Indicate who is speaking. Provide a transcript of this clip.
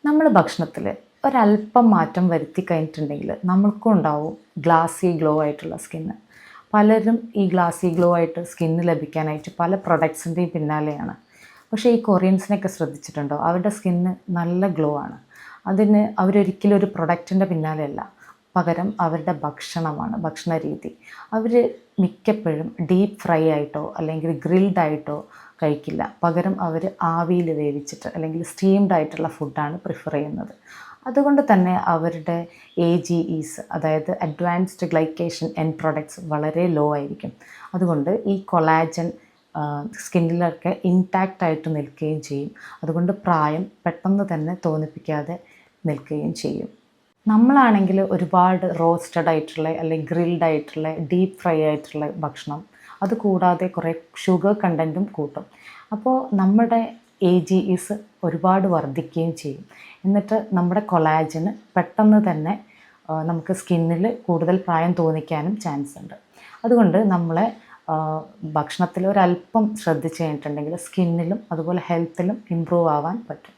Speaker 1: നമ്മൾ ഭക്ഷണത്തിൽ ഒരല്പം മാറ്റം വരുത്തി കഴിഞ്ഞിട്ടുണ്ടെങ്കിൽ നമ്മൾക്കും ഉണ്ടാവും ഗ്ലാസി ഗ്ലോ ആയിട്ടുള്ള സ്കിന്ന്. പലരും ഈ ഗ്ലാസി ഗ്ലോ ആയിട്ട് സ്കിന്ന് ലഭിക്കാനായിട്ട് പല പ്രൊഡക്ട്സിൻ്റെയും പിന്നാലെയാണ്. പക്ഷേ ഈ കൊറിയൻസിനെയൊക്കെ ശ്രദ്ധിച്ചിട്ടുണ്ടോ? അവരുടെ സ്കിന്ന് നല്ല ഗ്ലോ ആണ്. അതിന് അവരൊരിക്കലും ഒരു പ്രൊഡക്റ്റിൻ്റെ പിന്നാലെയല്ല, പകരം അവരുടെ ഭക്ഷണമാണ്, ഭക്ഷണ രീതി. അവർ മിക്കപ്പോഴും ഡീപ്പ് ഫ്രൈ ആയിട്ടോ അല്ലെങ്കിൽ ഗ്രിൽഡ് ആയിട്ടോ കഴിക്കില്ല. പകരം അവർ ആവിയിൽ വേവിച്ചിട്ട് അല്ലെങ്കിൽ സ്റ്റീംഡ് ആയിട്ടുള്ള ഫുഡാണ് പ്രിഫർ ചെയ്യുന്നത്. അതുകൊണ്ട് തന്നെ അവരുടെ AGEs, അതായത് അഡ്വാൻസ്ഡ് ഗ്ലൈക്കേഷൻ എൻഡ് പ്രൊഡക്ട്സ് വളരെ ലോ ആയിരിക്കും. അതുകൊണ്ട് ഈ കൊളാജൻ സ്കിന്നിലൊക്കെ ഇൻടാക്റ്റ് ആയിട്ട് നിൽക്കുകയും ചെയ്യും. അതുകൊണ്ട് പ്രായം പെട്ടെന്ന് തന്നെ തോന്നിപ്പിക്കാതെ നിൽക്കുകയും ചെയ്യും. നമ്മളാണെങ്കിൽ ഒരുപാട് റോസ്റ്റഡ് ആയിട്ടുള്ള അല്ലെങ്കിൽ ഗ്രിൽഡ് ആയിട്ടുള്ള ഡീപ്പ് ഫ്രൈ ആയിട്ടുള്ള ഭക്ഷണം, അതുകൂടാതെ കുറേ ഷുഗർ കണ്ടൻറ്റും കൂട്ടും. അപ്പോൾ നമ്മുടെ AGEs ഒരുപാട് വർദ്ധിക്കുകയും ചെയ്യും. എന്നിട്ട് നമ്മുടെ കൊളാജന് പെട്ടെന്ന് തന്നെ നമുക്ക് സ്കിന്നിൽ കൂടുതൽ പ്രായം തോന്നിക്കാനും ചാൻസ് ഉണ്ട്. അതുകൊണ്ട് നമ്മളെ ഭക്ഷണത്തിൽ ഒരല്പം ശ്രദ്ധിച്ച് കഴിഞ്ഞിട്ടുണ്ടെങ്കിൽ സ്കിന്നിലും അതുപോലെ ഹെൽത്തിലും ഇമ്പ്രൂവ് ആവാൻ പറ്റും.